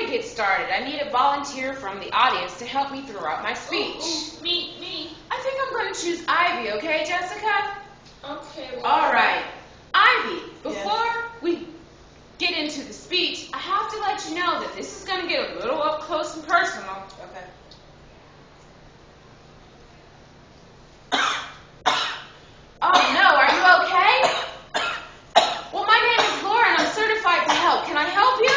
get started, I need a volunteer from the audience to help me throughout my speech. Ooh, me. I think I'm going to choose Ivy, okay, Jessica? Okay, well. All right. Ivy, before we get into the speech, I have to let you know that this is going to get a little up close and personal. Okay. Oh, no, are you okay? Well, my name is Laura, and I'm certified to help. Can I help you?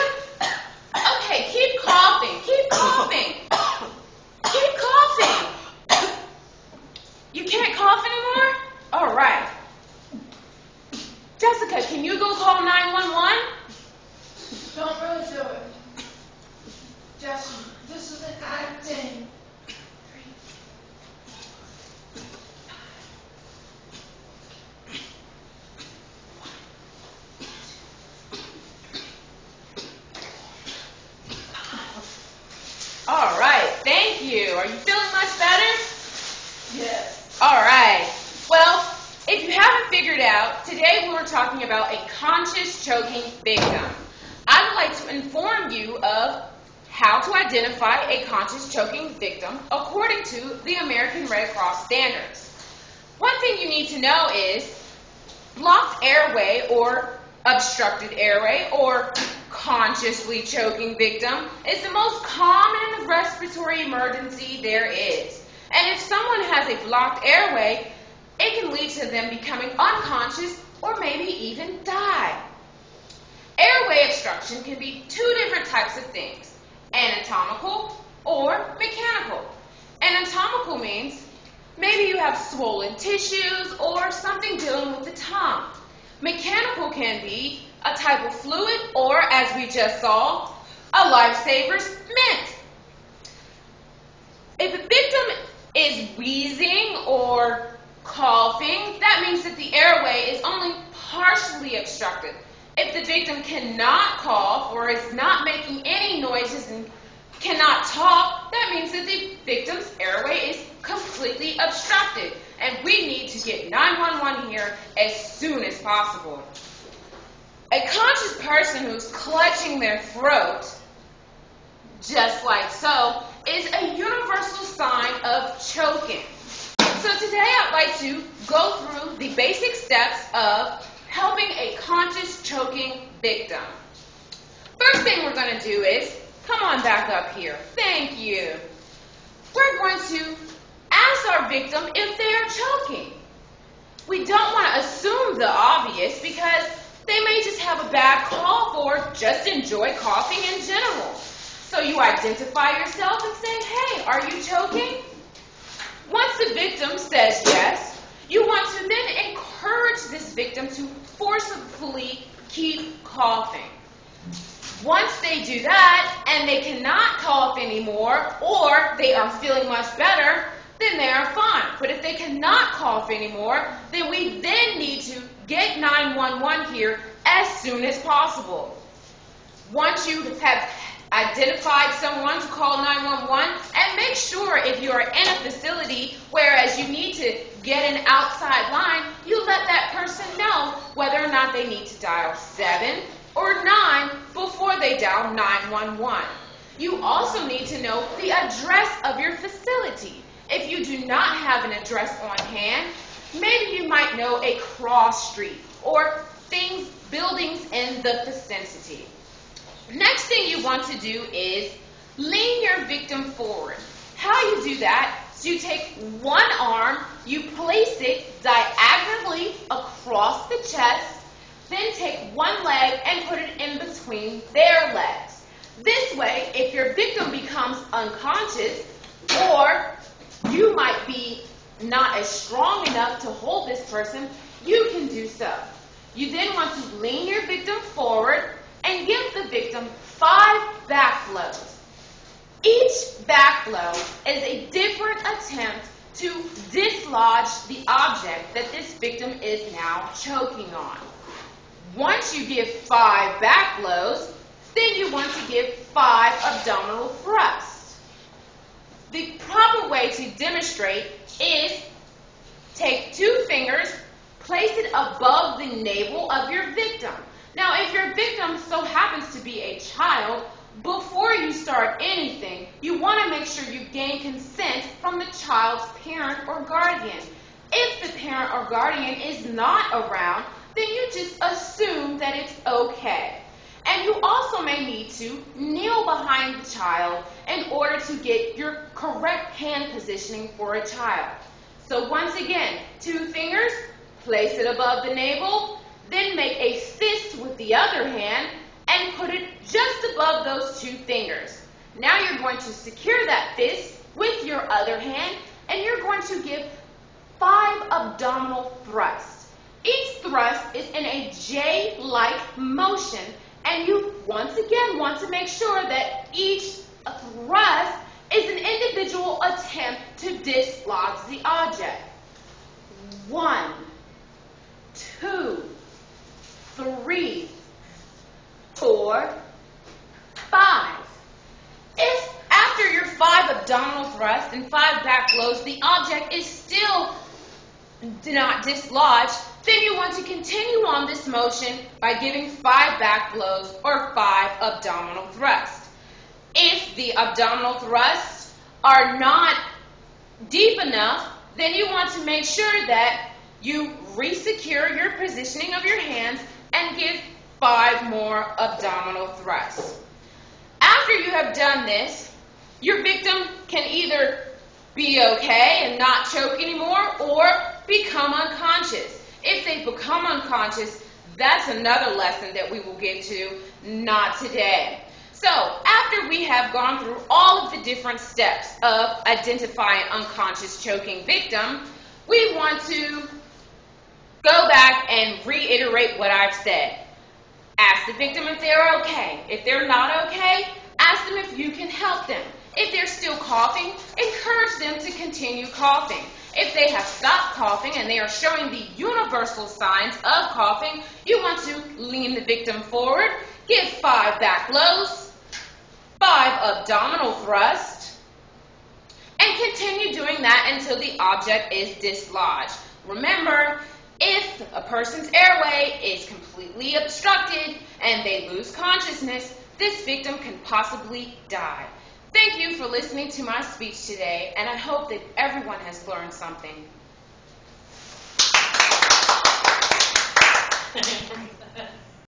Okay, keep coughing. Keep coughing. Keep coughing. You can't cough anymore? All right. Jessica, can you go call 911? Don't really do it. Jesse, this isn't acting. All right, thank you. Are you feeling much better? Yes. All right. Well, if you haven't figured out, today we're talking about a conscious choking victim. I would like to inform you of how to identify a conscious choking victim according to the American Red Cross standards. One thing you need to know is blocked airway or obstructed airway or consciously choking victim is the most common respiratory emergency there is. And if someone has a blocked airway, it can lead to them becoming unconscious or maybe even die. Airway obstruction can be two different types of things, anatomical or mechanical. Anatomical means maybe you have swollen tissues or something dealing with the tongue. Mechanical can be a type of fluid or, as we just saw, a lifesaver's mint. If a victim is wheezing or coughing, that means that the airway is only partially obstructed. If the victim cannot cough or is not making any noises and cannot talk, that means that the victim's airway is completely obstructed, and we need to get 911 here as soon as possible. A conscious person who's clutching their throat, just like so, is a universal sign of choking. So today I'd like to go through the basic steps of helping a conscious choking victim. First thing we're going to do is, come on back up here. Thank you. We're going to ask our victim if they are choking. We don't want to assume the obvious because they may just have a bad cough or just enjoy coughing in general. So you identify yourself and say, hey, are you choking? Once the victim says yes, you want to then encourage this victim to forcefully keep coughing. Once they do that and they cannot cough anymore or they are feeling much better, then they are fine. But if they cannot cough anymore, then we then need to get 911 here as soon as possible. Once you have identified someone to call 911, and make sure if you are in a facility whereas you need to get an outside line, you let that person know whether or not they need to dial 7 or 9 before they dial 911. You also need to know the address of your facility. If you do not have an address on hand, maybe you might know a cross street or buildings in the vicinity. Next thing you want to do is lean your victim forward. How you do that is you take one arm, you place it diagonally across the chest, then take one leg and put it in between their legs. This way, if your victim becomes unconscious or you might be not as strong enough to hold this person, you can do so. You then want to lean your victim forward and give the victim 5 back blows. Each back blow is a different attempt to dislodge the object that this victim is now choking on. Once you give 5 back blows, then you want to give 5 abdominal thrusts. The proper way to demonstrate is take 2 fingers, place it above the navel of your victim. Now, if your victim so happens to be a child, before you start anything, you want to make sure you gain consent from the child's parent or guardian. If the parent or guardian is not around, then you just assume that it's okay. And you also may need to kneel behind the child in order to get your correct hand positioning for a child. So once again, 2 fingers, place it above the navel, then make a fist with the other hand and put it just above those 2 fingers. Now you're going to secure that fist with your other hand and you're going to give 5 abdominal thrusts. Each thrust is in a J-like motion, and you once again want to make sure that each thrust is an individual attempt to dislodge the object. 1, 2, 3, 4, 5. If after your 5 abdominal thrusts and 5 back blows, the object is still not dislodged, then you want to continue on this motion by giving 5 back blows or 5 abdominal thrusts. If the abdominal thrusts are not deep enough, then you want to make sure that you re-secure your positioning of your hands and give 5 more abdominal thrusts. After you have done this, your victim can either be okay and not choke anymore or become unconscious. If they become unconscious, that's another lesson that we will get to, not today. So, after we have gone through all of the different steps of identifying unconscious choking victim, we want to go back and reiterate what I've said. Ask the victim if they're okay. If they're not okay, ask them if you can help them. If they're still coughing, encourage them to continue coughing. If they have stopped coughing and they are showing the universal signs of coughing, you want to lean the victim forward, give 5 back blows, 5 abdominal thrusts, and continue doing that until the object is dislodged. Remember, if a person's airway is completely obstructed and they lose consciousness, this victim can possibly die. Thank you for listening to my speech today, and I hope that everyone has learned something.